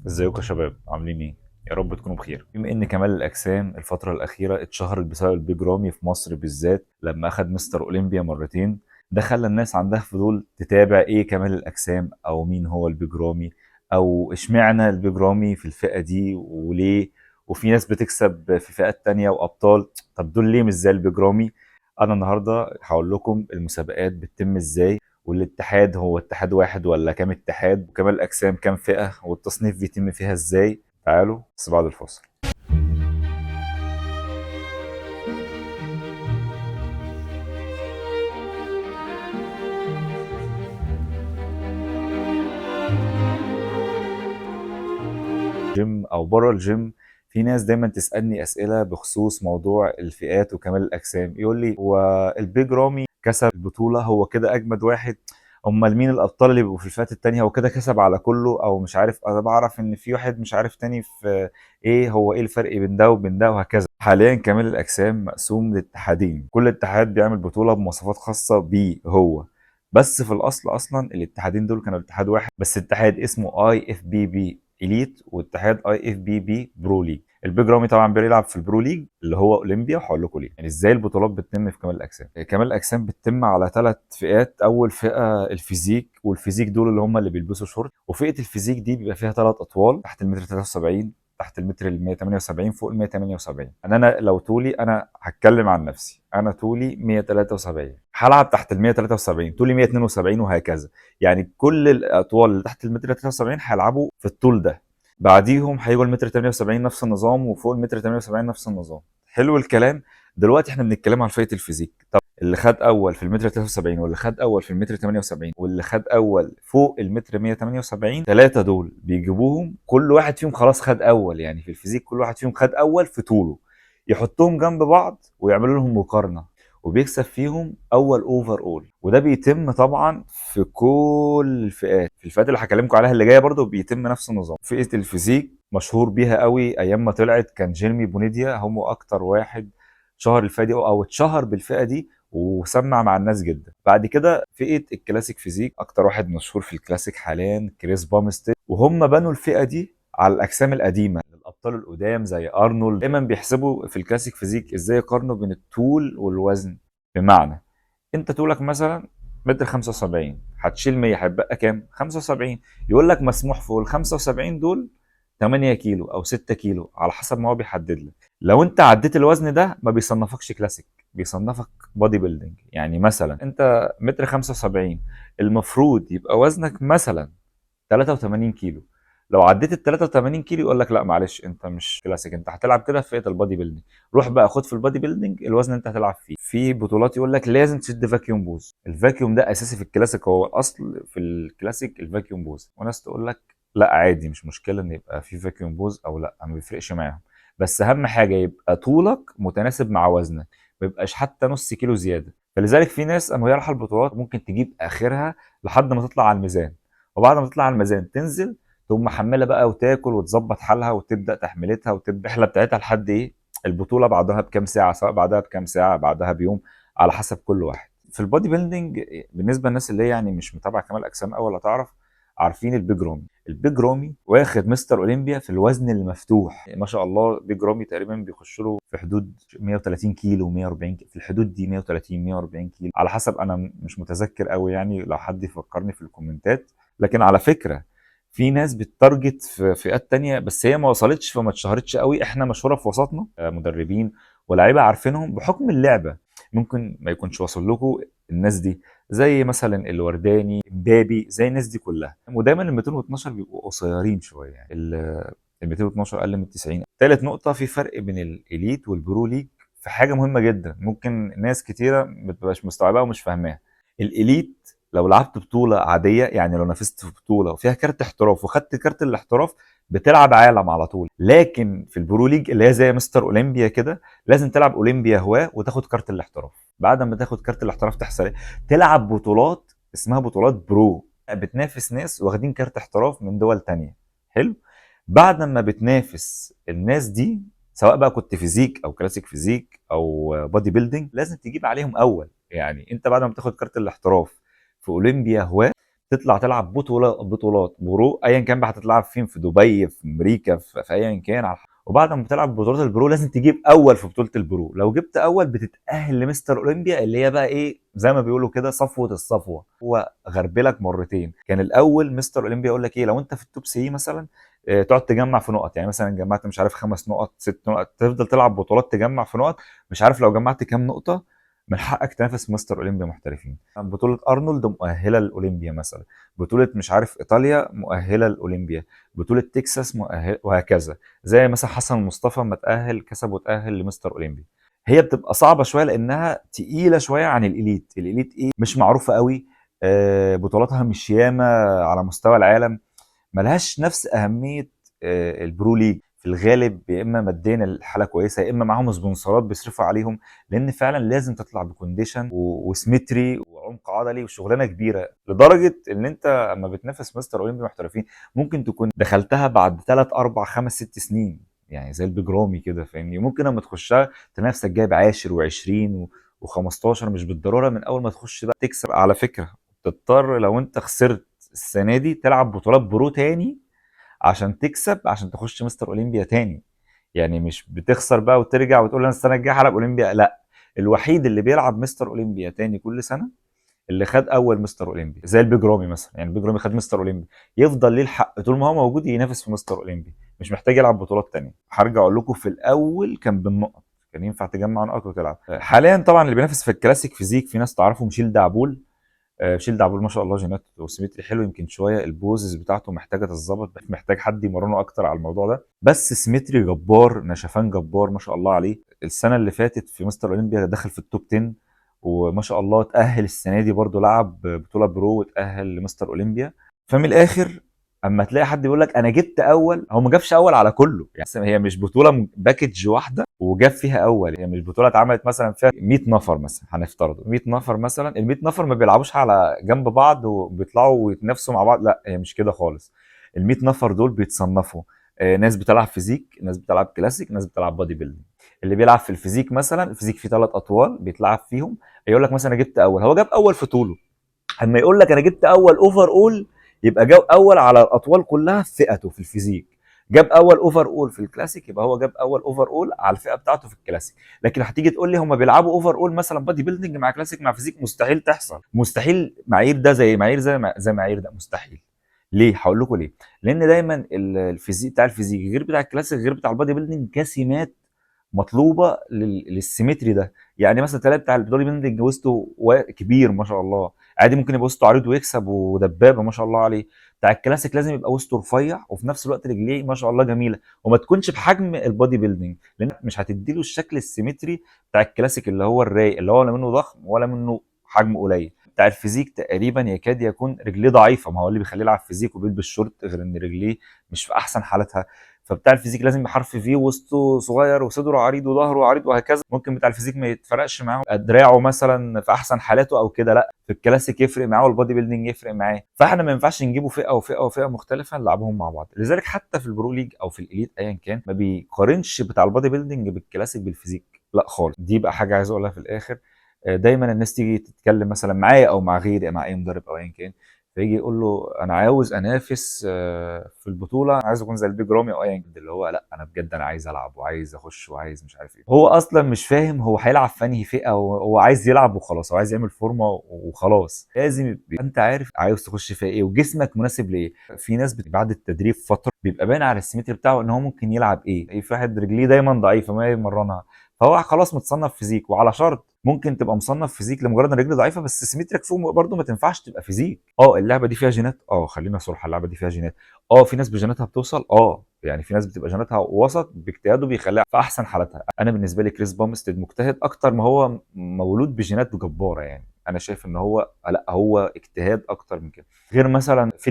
ازيكم يا شباب عاملين ايه؟ يا رب تكونوا بخير. بما ان كمال الاجسام الفتره الاخيره اتشهرت بسبب البيج رامي في مصر بالذات لما اخد مستر اولمبيا مرتين، ده خلى الناس عندها فضول تتابع ايه كمال الاجسام او مين هو البيج رامي او اشمعنى البيج رامي في الفئه دي وليه. وفي ناس بتكسب في فئات تانية وابطال، طب دول ليه مش زي البيج رامي؟ انا النهارده هقول لكم المسابقات بتتم ازاي، والاتحاد هو اتحاد واحد ولا كام اتحاد، وكمال الاجسام كام فئه، والتصنيف بيتم فيها ازاي. تعالوا بس بعد الفاصل. جيم او بره الجيم، في ناس دايما تسالني اسئله بخصوص موضوع الفئات وكمال الاجسام، يقول لي هو البيج رامي كسب البطوله هو كده اجمد واحد، امال مين الابطال اللي بيبقوا في الفئات التانية هو كده كسب على كله او مش عارف، انا بعرف ان في واحد مش عارف تاني في ايه، هو ايه الفرق بين ده وبين ده وهكذا. حاليا كمال الاجسام مقسوم لاتحادين، كل اتحاد بيعمل بطوله بمواصفات خاصه بيه هو، بس في الاصل اصلا الاتحادين دول كانوا اتحاد واحد، بس اتحاد اسمه اي اف بي بي اليت واتحاد اي اف بي بي برو ليج. البيج رامي طبعا بيلعب في البرو ليج اللي هو اولمبيا، وهقول لكم ليه. يعني ازاي البطولات بتتم في كمال الاجسام؟ كمال الاجسام بتتم على ثلاث فئات. اول فئه الفيزيك، والفيزيك دول اللي هم اللي بيلبسوا شورت، وفئه الفيزيك دي بيبقى فيها ثلاث اطوال، تحت المتر 73، تحت المتر ال 178، فوق ال 178. انا لو طولي، انا هتكلم عن نفسي، انا طولي 173، هلعب تحت ال 173، طولي 172 وهكذا. يعني كل الاطوال اللي تحت المتر 73 هيلعبوا في الطول ده، بعديهم هيجوا المتر 78 نفس النظام، وفوق المتر 78 نفس النظام. حلو الكلام. دلوقتي احنا بنتكلم عن فئه الفيزيك. طب اللي خد اول في المتر 73، واللي خد اول في المتر 78، واللي خد اول فوق المتر 178، ثلاثه دول بيجيبوهم كل واحد فيهم خلاص خد اول، يعني في الفيزيك كل واحد فيهم خد اول في طوله، يحطهم جنب بعض ويعملوا لهم مقارنه، وبيكسب فيهم اول اوفر اول. وده بيتم طبعا في كل الفئات، في الفئات اللي هكلمكم عليها اللي جايه برضو بيتم نفس النظام. فئه الفيزيك مشهور بيها قوي، ايام ما طلعت كان جيرمي بونيديا هو اكتر واحد شهر الفئه دي او اتشهر بالفئه دي وسمع مع الناس جدا. بعد كده فئه الكلاسيك فيزيك، اكتر واحد مشهور في الكلاسيك حاليا كريس بامستيد، وهم بنوا الفئه دي على الاجسام القديمه، الابطال القدام زي ارنولد. دايما بيحسبوا في الكلاسيك فيزيك ازاي يقارنوا بين الطول والوزن. بمعنى انت طولك مثلا متر 75، هتشيل 100 هيبقى كام؟ 75. يقول لك مسموح فوق ال 75 دول 8 كيلو او 6 كيلو على حسب ما هو بيحدد لك. لو انت عديت الوزن ده ما بيصنفكش كلاسيك، بيصنفك بودي بيلدينج. يعني مثلا انت متر 75، المفروض يبقى وزنك مثلا 83 كيلو. لو عديت ال 83 كيلو يقول لك لا معلش انت مش كلاسيك، انت هتلعب كده في فئه البادي بيلدينج، روح بقى خد في البادي بيلدينج الوزن اللي انت هتلعب فيه. في بطولات يقول لك لازم تشد فاكيوم بوز، الفاكيوم ده اساسي في الكلاسيك، هو الاصل في الكلاسيك الفاكيوم بوز. وناس تقول لك لا عادي مش مشكله ان يبقى في فاكيوم بوز او لا، ما بيفرقش معاهم، بس اهم حاجه يبقى طولك متناسب مع وزنك، ما يبقاش حتى نص كيلو زياده. فلذلك في ناس اما هي رايحه البطولات ممكن تجيب اخرها لحد ما تطلع على الميزان، وبعد ما تطلع على الميزان تنزل تقوم محمله بقى وتاكل وتظبط حالها وتبدا تحميلتها وتبدا الرحله بتاعتها لحد ايه البطوله، بعدها بكام ساعه، سواء بعدها بكام ساعه بعدها بيوم، على حسب كل واحد. في البودي بيلدينج بالنسبه للناس اللي هي يعني مش متابعه كمال اجسام قوي ولا تعرف، عارفين البيج رامي؟ البيج رامي واخد مستر اولمبيا في الوزن المفتوح، ما شاء الله. بيج رامي تقريبا بيخش له في حدود 130 كيلو 140 كيلو، في الحدود دي 130 140 كيلو على حسب، انا مش متذكر قوي يعني، لو حد يفكرني في الكومنتات. لكن على فكره في ناس بتتارجت في فئات تانية بس هي ما وصلتش فما اتشهرتش قوي، احنا مشهوره في وسطنا مدربين ولاعيبه عارفينهم بحكم اللعبه، ممكن ما يكونش واصل لكم الناس دي، زي مثلا الورداني، مبابي، زي الناس دي كلها. ودايما ال 212 بيبقوا قصيرين شويه، يعني ال 212 اقل من 90. ثالث نقطه، في فرق بين الاليت والبرو ليج في حاجه مهمه جدا، ممكن ناس كتيره ما بتبقاش مستوعباها ومش فاهماها. الاليت لو لعبت بطوله عاديه، يعني لو نافست في بطوله وفيها كارت احتراف وخدت كارت الاحتراف بتلعب عالم على طول. لكن في البرو ليج اللي هي زي مستر اولمبيا كده، لازم تلعب اولمبيا هواه وتاخد كارت الاحتراف. بعد ما تاخد كارت الاحتراف تحصل ايه؟ تلعب بطولات اسمها بطولات برو، بتنافس ناس واخدين كارت احتراف من دول تانية. حلو. بعد ما بتنافس الناس دي، سواء بقى كنت فيزيك او كلاسيك فيزيك او بودي بيلدينج، لازم تجيب عليهم اول. يعني انت بعد ما تاخد كارت الاحتراف في اولمبيا هواه تطلع تلعب بطولات برو ايا كان بقى، هتتلعب فين، في دبي، في امريكا، في ايا كان وبعد ما بتلعب بطولات البرو لازم تجيب اول في بطوله البرو. لو جبت اول بتتاهل لمستر اولمبيا، اللي هي بقى ايه زي ما بيقولوا كده صفوه الصفوه. هو غربلك مرتين. كان الاول مستر اولمبيا يقول لك ايه، لو انت في التوب 3 مثلا تقعد تجمع في نقط، يعني مثلا جمعت مش عارف 5 نقط 6 نقط، تفضل تلعب بطولات تجمع في نقط، مش عارف لو جمعت كام نقطه من حقك تنافس مستر اولمبيا محترفين. بطوله ارنولد مؤهله لاولمبيا مثلا، بطوله مش عارف ايطاليا مؤهله لاولمبيا، بطوله تكساس مؤهله، وهكذا. زي مثلا حسن مصطفى ما تاهل، كسب وتاهل لمستر اولمبيا. هي بتبقى صعبه شويه لانها تقيله شويه عن الاليت. الاليت ايه، مش معروفه قوي، بطولاتها مش ياما على مستوى العالم، ملهاش نفس اهميه البرو ليج. في الغالب يا اما ماديا الحاله كويسه، يا اما معاهم سبونسرات بيصرفوا عليهم، لان فعلا لازم تطلع بكونديشن وسيمتري وعمق عضلي وشغلانه كبيره، لدرجه ان انت اما بتنافس مستر اولمبي محترفين ممكن تكون دخلتها بعد 3 4 5 6 سنين، يعني زي البيج رامي كده فاهمني. ممكن لما تخشها تلاقي نفسك جايب 10 و20 و15، مش بالضروره من اول ما تخش بقى تكسب. على فكره تضطر لو انت خسرت السنه دي تلعب بطولات برو تاني عشان تكسب، عشان تخش مستر اولمبيا تاني. يعني مش بتخسر بقى وترجع وتقول انا السنه الجايه هلعب اولمبيا، لا. الوحيد اللي بيلعب مستر اولمبيا تاني كل سنه اللي خد اول مستر اولمبيا، زي البيج رامي مثلا. يعني البيج رامي خد مستر اولمبيا، يفضل ليه الحق طول ما هو موجود ينافس في مستر اولمبيا، مش محتاج يلعب بطولات تانية. هرجع اقول لكم في الاول كان بالنقط، كان ينفع تجمع نقط وتلعب. حاليا طبعا اللي بينافس في الكلاسيك فيزيك، في ناس تعرفه ميشيل دعبول. شيل دعبول ما شاء الله جينات وسيمتري حلو، يمكن شويه البوزز بتاعته محتاجه تتظبط، محتاج حد يمرنه اكتر على الموضوع ده، بس سيمتري جبار، نشفان جبار ما شاء الله عليه. السنه اللي فاتت في مستر اولمبيا دخل في التوب 10، وما شاء الله تاهل السنه دي برضو، لعب بطوله برو وتاهل لمستر اولمبيا. فمن الاخر اما تلاقي حد يقول لك انا جبت اول، هو ما جابش اول على كله. يعني هي مش بطوله باكج واحده وجاب فيها اول، هي مش بطوله اتعملت مثلا فيها 100 نفر مثلا، هنفترض 100 نفر مثلا، ال 100 نفر ما بيلعبوش على جنب بعض وبيطلعوا ويتنافسوا مع بعض، لا هي مش كده خالص. ال 100 نفر دول بيتصنفوا ناس بتلعب فيزيك، ناس بتلعب كلاسيك، ناس بتلعب بادي بيلدينج. اللي بيلعب في الفيزيك مثلا، الفيزيك فيه 3 اطوال بيتلعب فيهم، يقول لك مثلا انا جبت اول، هو جاب اول في طوله. اما يقول لك انا جبت اول اوفر اول، يبقى جاب اول على الاطوال كلها في فئته في الفيزيك. جاب اول اوفر اول في الكلاسيك، يبقى هو جاب اول اوفر اول على الفئه بتاعته في الكلاسيك. لكن هتيجي تقول لي هم بيلعبوا اوفر اول مثلا بادي بيلدينج مع كلاسيك مع فيزيك، مستحيل تحصل، مستحيل. معايير ده زي معايير زي معايير ده، مستحيل. ليه؟ هقول لكم ليه. لان دايما الفيزيك بتاع الفيزيك غير بتاع الكلاسيك غير بتاع البادي بيلدينج كسمات مطلوبه للسيمتري ده. يعني مثلا تلاقي بتاع البودي بيلدينج وسطه كبير ما شاء الله، عادي ممكن يبقى وسطه عريض ويكسب ودبابه ما شاء الله عليه. بتاع الكلاسيك لازم يبقى وسطه رفيع وفي نفس الوقت رجليه ما شاء الله جميله، وما تكونش بحجم البودي بيلدينج، لان مش هتديله الشكل السيمتري بتاع الكلاسيك اللي هو الرايق، اللي هو لا منه ضخم ولا منه حجم قليل. بتاع الفيزيك تقريبا يكاد يكون رجليه ضعيفه، ما هو اللي بيخليه يلعب فيزيك وبيلبس شورت غير ان رجليه مش في احسن حالتها. فبتاع الفيزيك لازم يبقى حرف في وسطه صغير وصدره عريض وظهره عريض وهكذا. ممكن بتاع الفيزيك ما يتفرقش معاه دراعه مثلا في احسن حالاته او كده، لا في الكلاسيك يفرق معاه والبودي بيلدينج يفرق معاه. فاحنا ما ينفعش نجيبه فئه وفئه وفئه مختلفه نلعبهم مع بعض. لذلك حتى في البرو ليج او في الاليت ايا كان ما بيقارنش بتاع البودي بيلدينج بالكلاسيك بالفيزيك، لا خالص. دي بقى حاجه عايز اقولها في الاخر. دايما الناس تيجي تتكلم مثلا معايا او مع غيري، مع اي مدرب او ايا كان، فيجي يقول له انا عاوز انافس في البطوله، عايز اكون زي البيج رامي او ايا كان، اللي هو لا انا بجد انا عايز العب وعايز اخش وعايز مش عارف ايه. هو اصلا مش فاهم هو هيلعب في انهي فئه، هو عايز يلعب وخلاص، هو عايز يعمل فورمه وخلاص. لازم يبقى انت عارف عاوز تخش فيها ايه وجسمك مناسب لايه. في ناس بعد التدريب فتره بيبقى باين على السيمتري بتاعه ان هو ممكن يلعب ايه. في واحد رجليه دايما ضعيفه ما يمرنها، فهو خلاص متصنف فيزيك. وعلى شرط ممكن تبقى مصنف فيزيك لمجرد ان رجل ضعيفه بس سيمتريك فوق برضه ما تنفعش تبقى فيزيك. اللعبه دي فيها جينات، خلينا صراحه اللعبه دي فيها جينات. في ناس بجيناتها بتوصل، يعني في ناس بتبقى جيناتها وسط باجتهاده بيخليها في احسن حالاتها. انا بالنسبه لي كريس بامستد مجتهد اكتر ما هو مولود بجينات جباره. يعني انا شايف ان هو لا هو اجتهاد اكتر من كده. غير مثلا في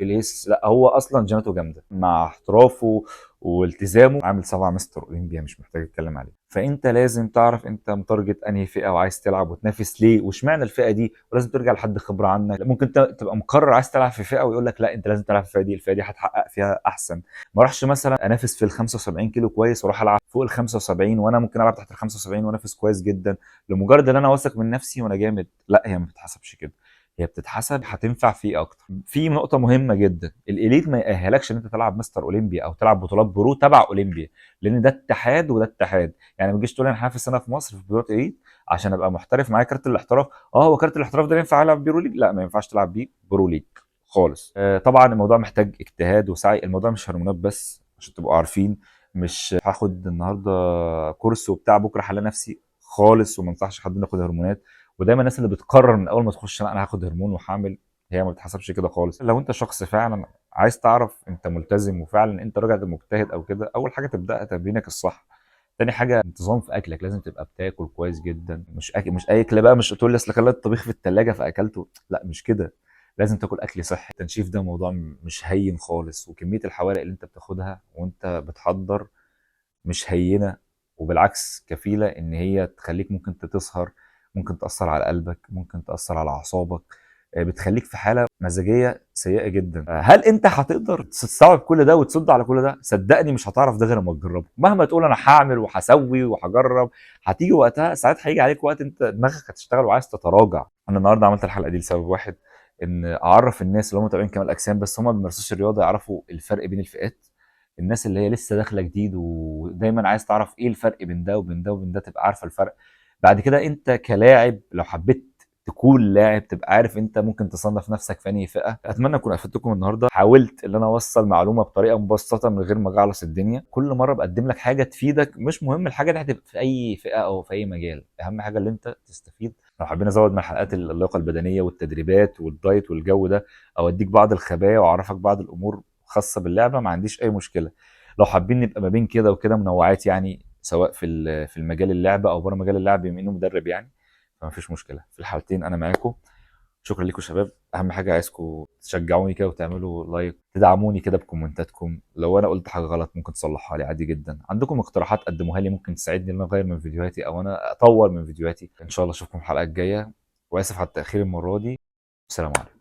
الهيس لا هو اصلا جيناته جامده مع احترافه والتزامه، عامل 7 مستر اولمبيا مش محتاج اتكلم عليه. فانت لازم تعرف انت متارجت انهي فئه وعايز تلعب وتنافس ليه واشمعنى الفئه دي، ولازم ترجع لحد خبره عنك. ممكن تبقى مقرر عايز تلعب في فئه ويقول لك لا انت لازم تلعب في الفئه دي، الفئه دي هتحقق فيها احسن. ما اروحش مثلا انافس في ال 75 كيلو كويس واروح العب فوق ال 75 وانا ممكن العب تحت ال 75 وانافس كويس جدا لمجرد ان انا واثق من نفسي وانا جامد، لا هي ما بتتحسبش كده. هي بتتحسب هتنفع في ايه اكتر. في نقطه مهمه جدا، الاليت ما يأهلكش ان انت تلعب مستر اولمبيا او تلعب بطولات برو تبع اولمبيا، لان ده اتحاد وده اتحاد. يعني ما تجيش تقول انا هنافس سنه في مصر في بطولات اليت عشان ابقى محترف معايا كارت الاحتراف. هو كارت الاحتراف ده ينفع العب برو ليج؟ لا، ما ينفعش تلعب بيه برو ليج خالص. طبعا الموضوع محتاج اجتهاد وسعي، الموضوع مش هرمونات بس عشان تبقوا عارفين. مش هاخد النهارده كورس وبتاع بكره هلاقي نفسي خالص، وما انصحش حد ياخد هرمونات. ودايما الناس اللي بتقرر من اول ما تخش لا انا هاخد هرمون وهعمل، هي ما بتحسبش كده خالص. لو انت شخص فعلا عايز تعرف انت ملتزم وفعلا انت راجل مجتهد او كده، اول حاجه تبداها تمرينك الصح. تاني حاجه انتظام في اكلك، لازم تبقى بتاكل كويس جدا، مش اي اكل بقى، مش تقول لي اصل خليت الطبيخ في الثلاجه فاكلته، لا مش كده. لازم تاكل اكل صحي. التنشيف ده موضوع مش هين خالص، وكميه الحوارق اللي انت بتاخدها وانت بتحضر مش هينه، وبالعكس كفيله ان هي تخليك ممكن تسهر، ممكن تاثر على قلبك، ممكن تاثر على اعصابك، بتخليك في حاله مزاجيه سيئه جدا. هل انت هتقدر تستوعب كل ده وتصد على كل ده؟ صدقني مش هتعرف ده غير لما تجربه. مهما تقول انا هعمل وهسوي وهجرب، هتيجي وقتها ساعات هيجي عليك وقت انت دماغك هتشتغل وعايز تتراجع. انا النهارده عملت الحلقه دي لسبب واحد، ان اعرف الناس اللي هم متابعين كمال اجسام بس هم ما بيمارسوش الرياضه يعرفوا الفرق بين الفئات. الناس اللي هي لسه داخله جديد ودايما عايز تعرف ايه الفرق بين ده وبين ده وبين ده، تبقى عارفه الفرق. بعد كده انت كلاعب لو حبيت تكون لاعب تبقى عارف انت ممكن تصنف نفسك في انهي فئه. اتمنى اكون افدتكم النهارده، حاولت ان انا اوصل معلومه بطريقه مبسطه من غير ما اجعلص الدنيا. كل مره بقدم لك حاجه تفيدك، مش مهم الحاجه دي هتبقى في اي فئه او في اي مجال، اهم حاجه اللي انت تستفيد. لو حابين ازود من حلقات اللياقه البدنيه والتدريبات والدايت والجو ده، او اديك بعض الخبايا واعرفك بعض الامور خاصه باللعبه، ما عنديش اي مشكله. لو حابين نبقى ما بين كده وكده منوعات، يعني سواء في المجال اللعبه او بره مجال اللعب بما انه مدرب يعني، فما فيش مشكله، في الحالتين انا معاكم. شكرا لكم شباب. اهم حاجه عايزكم تشجعوني كده وتعملوا لايك، تدعموني كده بكومنتاتكم. لو انا قلت حاجه غلط ممكن تصلحها لي عادي جدا. عندكم اقتراحات قدموها لي ممكن تساعدني ان انا اغير من فيديوهاتي او انا اطور من فيديوهاتي. ان شاء الله اشوفكم الحلقه الجايه، واسف على التاخير المره دي. السلام عليكم.